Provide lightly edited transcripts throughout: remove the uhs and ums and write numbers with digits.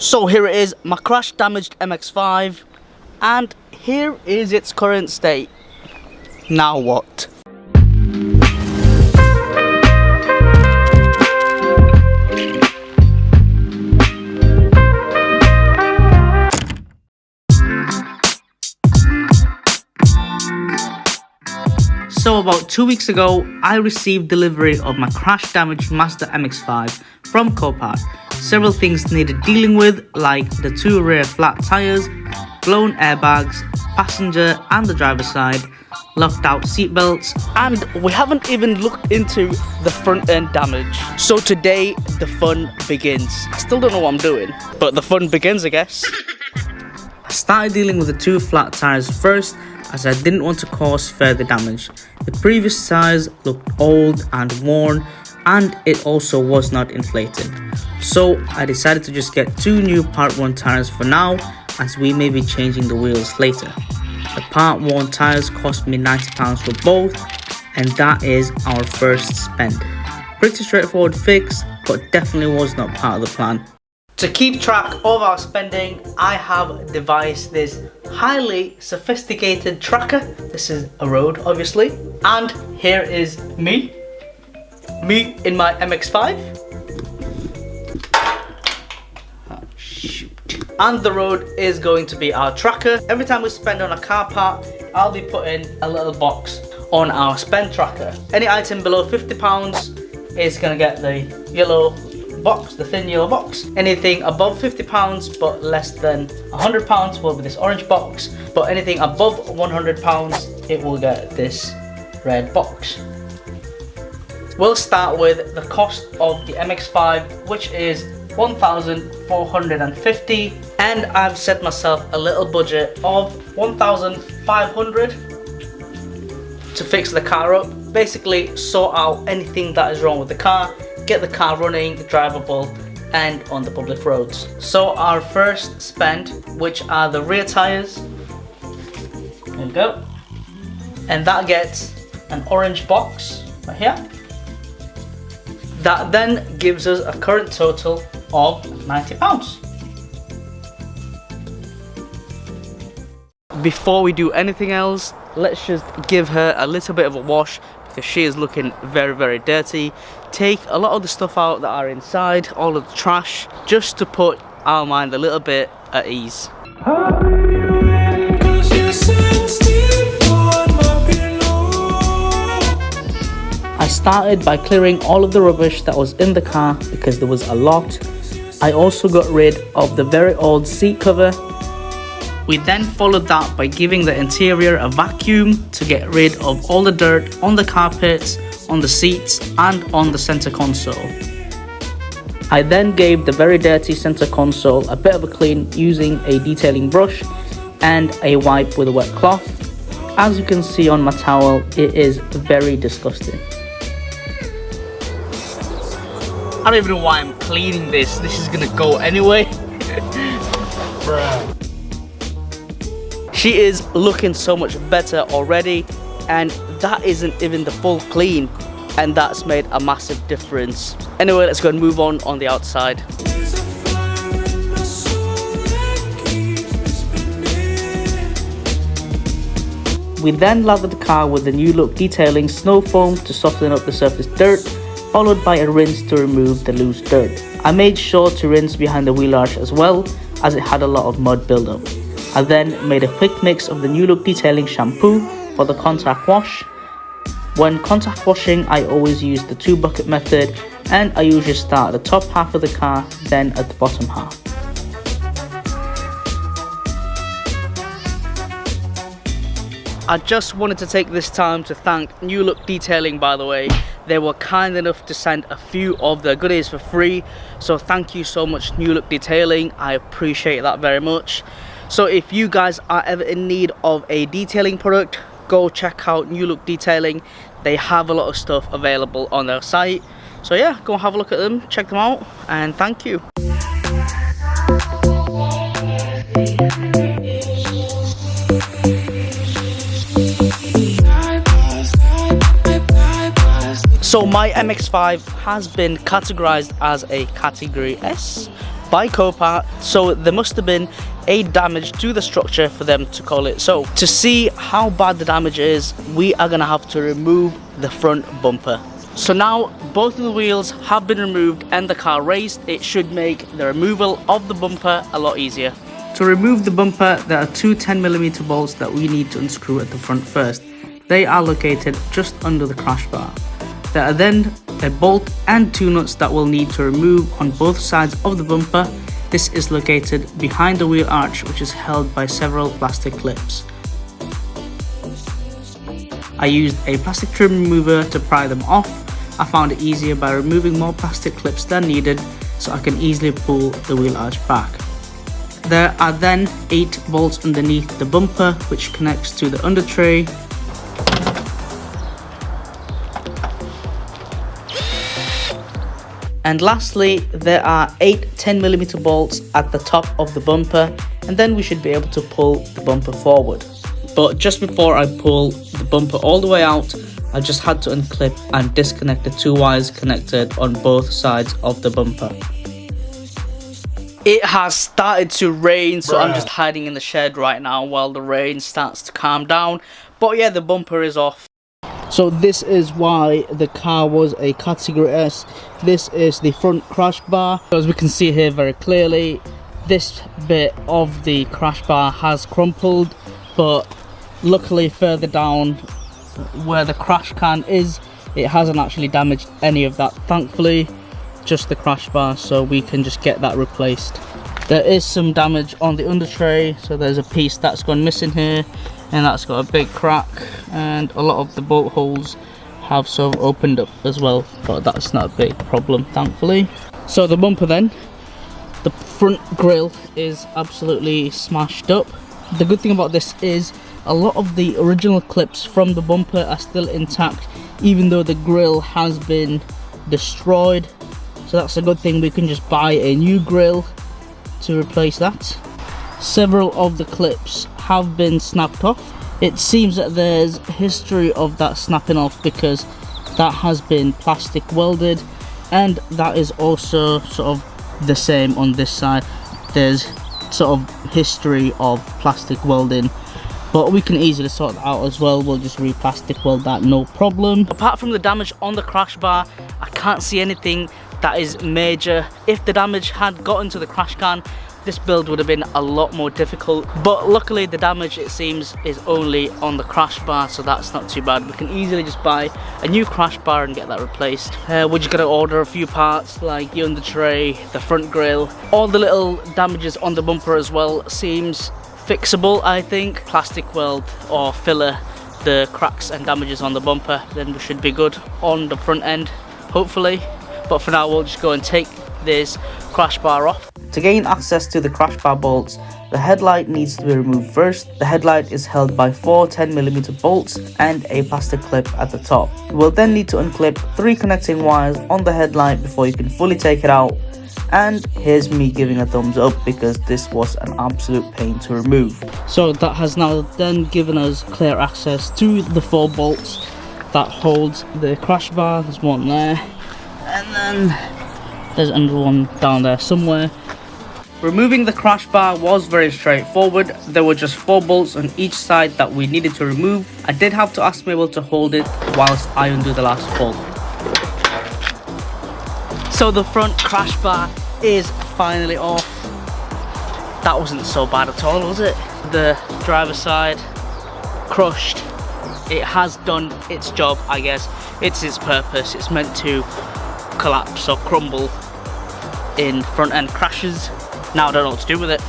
So here it is, my crash damaged MX5, and here is its current state. Now what? So about 2 weeks ago, I received delivery of my crash damaged Mazda MX5 from Copart. Several things needed dealing with, like the 2 rear flat tyres, blown airbags, passenger and the driver's side, locked out seatbelts, and we haven't even looked into the front end damage. So today the fun begins. I still don't know what I'm doing, but the fun begins, I guess. I started dealing with the 2 flat tyres first, as I didn't want to cause further damage. The previous tyres looked old and worn, and it also was not inflated. So I decided to just get 2 new part 1 tyres for now, as we may be changing the wheels later. The part 1 tyres cost me £90 for both, and that is our first spend. Pretty straightforward fix, but definitely was not part of the plan. To keep track of our spending, I have devised this highly sophisticated tracker. This is a road, obviously. And here is me in my MX5. Oh, shoot. And the road is going to be our tracker. Every time we spend on a car part, I'll be putting a little box on our spend tracker. Any item below £50 is going to get the yellow box, the thin yellow box. Anything above £50 but less than £100 will be this orange box, but anything above £100 it will get this red box. We'll start with the cost of the MX5, which is £1,450, and I've set myself a little budget of £1,500 to fix the car up. Basically sort out anything that is wrong with the car, get the car running, drivable and on the public roads. So our first spend, which are the rear tyres, there we go, and that gets an orange box right here. That then gives us a current total of £90. Before we do anything else, let's just give her a little bit of a wash, because she is looking very, very dirty. Take a lot of the stuff out that are inside, all of the trash, just to put our mind a little bit at ease. I started by clearing all of the rubbish that was in the car, because there was a lot. I also got rid of the very old seat cover. We then followed that by giving the interior a vacuum to get rid of all the dirt on the carpets, on the seats and on the center console. I then gave the very dirty center console a bit of a clean using a detailing brush and a wipe with a wet cloth. As you can see on my towel, it is very disgusting. I don't even know why I'm cleaning this. This is gonna go anyway. Bruh. She is looking so much better already, and that isn't even the full clean, and that's made a massive difference. Anyway, let's go and move on the outside. We then lathered the car with the new look detailing snow foam to soften up the surface dirt, followed by a rinse to remove the loose dirt. I made sure to rinse behind the wheel arch as well, as it had a lot of mud buildup. I then made a quick mix of the new look detailing shampoo for the contact wash. When contact washing, I always use the 2 bucket method, and I usually start at the top half of the car, then at the bottom half. I just wanted to take this time to thank New Look Detailing, by the way. They were kind enough to send a few of their goodies for free, so thank you so much, New Look Detailing. I appreciate that very much. So if you guys are ever in need of a detailing product, go check out New Look Detailing. They have a lot of stuff available on their site. So yeah, go and have a look at them, check them out, and thank you. So my MX5 has been categorized as a category S by Copart, so there must have been a damage to the structure for them to call it so. To see how bad the damage is, we are gonna have to remove the front bumper. So now both of the wheels have been removed and the car raised. It should make the removal of the bumper a lot easier. To remove the bumper, there are two 10mm bolts that we need to unscrew at the front first. They are located just under the crash bar. There are then a bolt and two nuts that we'll need to remove on both sides of the bumper. This is located behind the wheel arch, which is held by several plastic clips. I used a plastic trim remover to pry them off. I found it easier by removing more plastic clips than needed, so I can easily pull the wheel arch back. There are then 8 bolts underneath the bumper, which connects to the undertray. And lastly, there are 8 10mm bolts at the top of the bumper, and then we should be able to pull the bumper forward. But just before I pull the bumper all the way out, I just had to unclip and disconnect the 2 wires connected on both sides of the bumper. It has started to rain, so I'm just hiding in the shed right now while the rain starts to calm down. But yeah, the bumper is off. So this is why the car was a category S. This is the front crash bar. As we can see here very clearly, this bit of the crash bar has crumpled, but luckily further down where the crash can is, it hasn't actually damaged any of that, thankfully, just the crash bar, so we can just get that replaced. There is some damage on the undertray, so there's a piece that's gone missing here, and that's got a big crack, and a lot of the bolt holes have sort of opened up as well, but that's not a big problem, thankfully. So the bumper then, the front grille is absolutely smashed up. The good thing about this is a lot of the original clips from the bumper are still intact, even though the grille has been destroyed. So that's a good thing, we can just buy a new grille to replace that. Several of the clips have been snapped off. It seems that there's history of that snapping off because that has been plastic welded, and that is also sort of the same on this side. There's sort of history of plastic welding, but we can easily sort that out as well. We'll just re-plastic weld that, no problem. Apart from the damage on the crash bar, I can't see anything that is major. If the damage had gotten to the crash can, this build would have been a lot more difficult, but luckily the damage, it seems, is only on the crash bar, so that's not too bad. We can easily just buy a new crash bar and get that replaced. We're just gonna order a few parts like the undertray, the front grille. All the little damages on the bumper as well seems fixable, I think. Plastic weld or filler the cracks and damages on the bumper, then we should be good on the front end, hopefully. But for now, we'll just go and take this crash bar off. To gain access to the crash bar bolts, the headlight needs to be removed first. The headlight is held by 4 10mm bolts and a plastic clip at the top. You will then need to unclip 3 connecting wires on the headlight before you can fully take it out. And here's me giving a thumbs up because this was an absolute pain to remove. So that has now then given us clear access to the 4 bolts that holds the crash bar. There's one there, and then there's another one down there somewhere. Removing the crash bar was very straightforward. There were just 4 bolts on each side that we needed to remove. I did have to ask Mabel to hold it whilst I undo the last bolt. So the front crash bar is finally off. That wasn't so bad at all, was it? The driver's side crushed. It has done its job, I guess. It's its purpose. It's meant to collapse or crumble in front end crashes. Now I don't know what to do with it.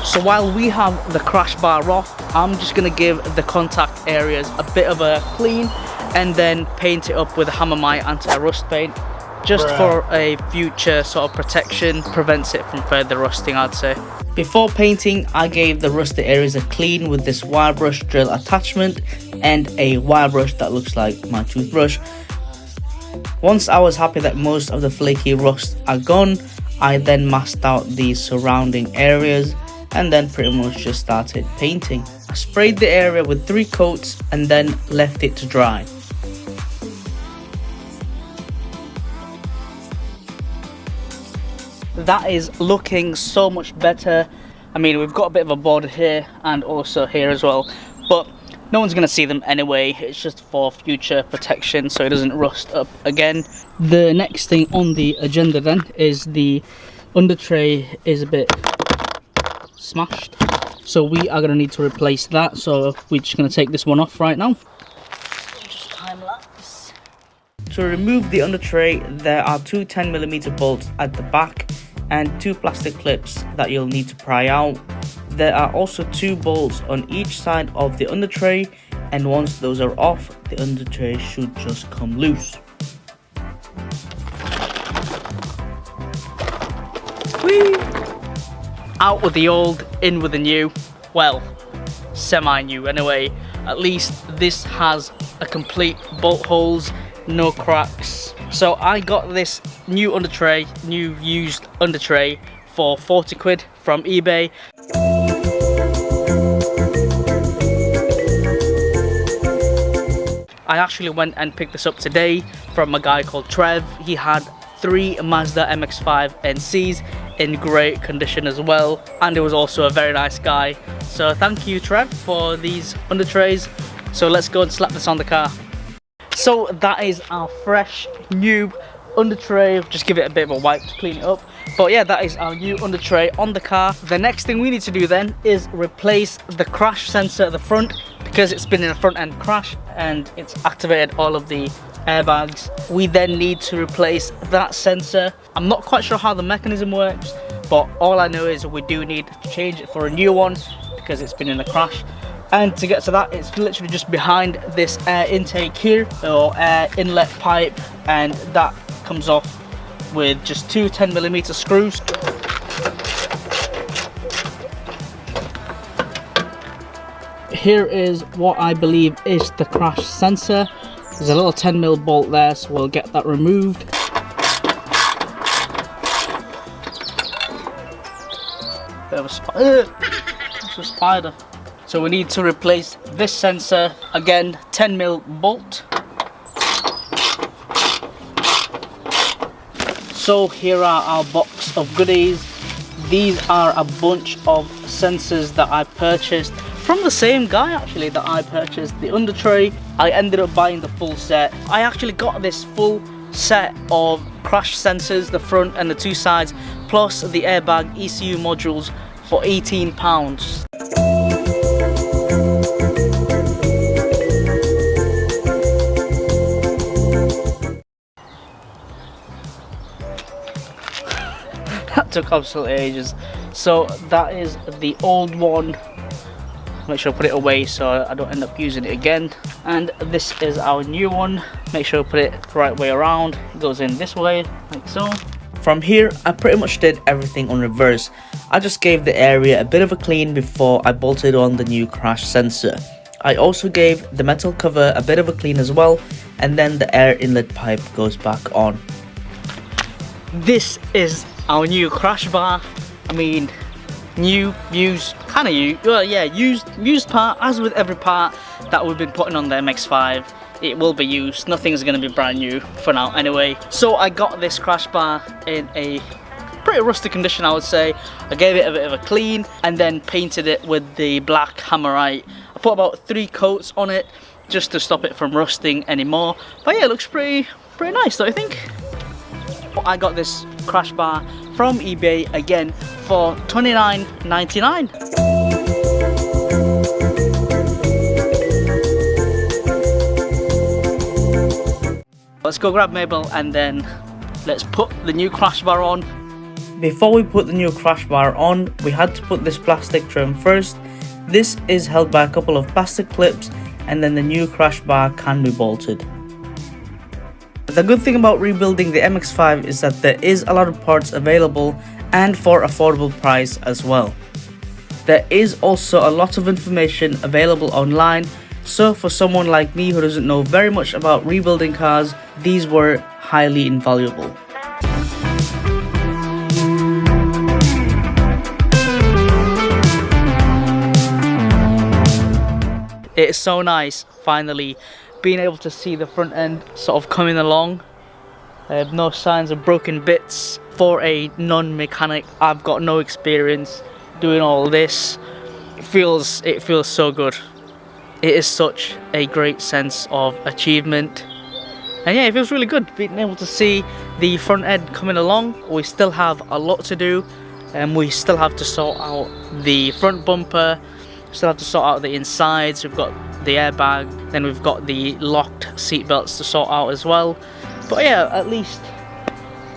So while we have the crash bar off, I'm just gonna give the contact areas a bit of a clean and then paint it up with a Hammermite anti-rust paint, just for a future sort of protection, prevents it from further rusting, I'd say. Before painting, I gave the rusty areas a clean with this wire brush drill attachment and a wire brush that looks like my toothbrush. Once I was happy that most of the flaky rust are gone, I then masked out the surrounding areas and then pretty much just started painting. I sprayed the area with 3 coats and then left it to dry. that is looking so much better. I mean, we've got a bit of a border here and also here as well, but no one's going to see them anyway. It's just for future protection so it doesn't rust up again. The next thing on the agenda then is the under tray is a bit smashed, so we are going to need to replace that. So we're just going to take this one off right now. Just time lapse. To remove the under tray, there are two 10mm bolts at the back and two plastic clips that you'll need to pry out. There are also two bolts on each side of the under tray, and once those are off, the under tray should just come loose. Whee! Out with the old, in with the new. Well, semi-new anyway. At least this has a complete bolt holes, no cracks. So I got this new under tray, new used under tray for 40 quid from eBay. I actually went and picked this up today from a guy called Trev. He had 3 Mazda MX5 NCs in great condition as well, and it was also a very nice guy. So thank you, Trev, for these under trays. So let's go and slap this on the car. So that is our fresh new under tray. Just give it a bit of a wipe to clean it up. But yeah, that is our new under tray on the car. The next thing we need to do then is replace the crash sensor at the front, because it's been in a front end crash and it's activated all of the airbags. We then need to replace that sensor. I'm not quite sure how the mechanism works, but all I know is we do need to change it for a new one because it's been in a crash. And to get to that, it's literally just behind this air intake here, or air inlet pipe, and that comes off with just two 10mm screws. Here is what I believe is the crash sensor. There's a little 10mm bolt there, so we'll get that removed. Bit of a spider. That's a spider. So we need to replace this sensor again, 10mm bolt. So here are our box of goodies. These are a bunch of sensors that I purchased from the same guy actually that I purchased the under tray. I ended up buying the full set. I actually got this full set of crash sensors, the front and the two sides, plus the airbag ECU modules for £18. That took absolutely ages. So that is the old one. Make sure I put it away so I don't end up using it again. And this is our new one. Make sure I put it the right way around. It goes in this way, like so. From here, I pretty much did everything on reverse. I just gave the area a bit of a clean before I bolted on the new crash sensor. I also gave the metal cover a bit of a clean as well, and then the air inlet pipe goes back on. This is our new crash bar. I mean, new, used, kind of used, well yeah, used part, as with every part that we've been putting on the MX5. It will be used, nothing's going to be brand new for now anyway. So I got this crash bar in a pretty rusty condition, I would say. I gave it a bit of a clean and then painted it with the black hammerite. I put about 3 coats on it just to stop it from rusting anymore. But yeah, it looks pretty nice, don't you think? I got this crash bar from eBay again for £29.99. Let's go grab Mabel and then let's put the new crash bar on. Before we put the new crash bar on, we had to put this plastic trim first. This is held by a couple of plastic clips, and then the new crash bar can be bolted. The good thing about rebuilding the MX5 is that there is a lot of parts available and for affordable price as well. There is also a lot of information available online, so for someone like me who doesn't know very much about rebuilding cars, these were highly invaluable. It's so nice finally being able to see the front end sort of coming along. No signs of broken bits. For a non-mechanic, I've got no experience doing all this. It feels so good. It is such a great sense of achievement. And yeah, it feels really good being able to see the front end coming along. We still have a lot to do, and we still have to sort out the front bumper, still have to sort out the insides. We've got the airbag, then we've got the locked seat belts to sort out as well. But yeah, at least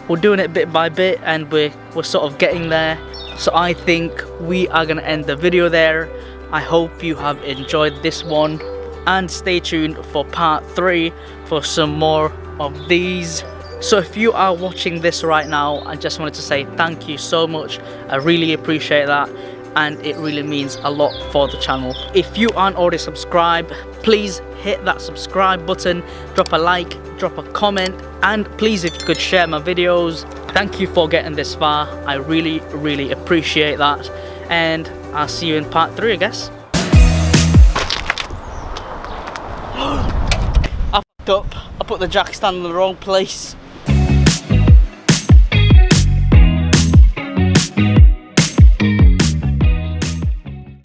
we're doing it bit by bit, and we're sort of getting there. So I think we are gonna end the video there. I hope you have enjoyed this one, and stay tuned for part 3 for some more of these. So if you are watching this right now, I just wanted to say thank you so much. I really appreciate that, and it really means a lot for the channel. If you aren't already subscribed, please hit that subscribe button, drop a like, drop a comment, and please, if you could, share my videos. Thank you for getting this far. I really appreciate that, and I'll see you in part 3, I guess. I fucked up. I put the jack stand in the wrong place.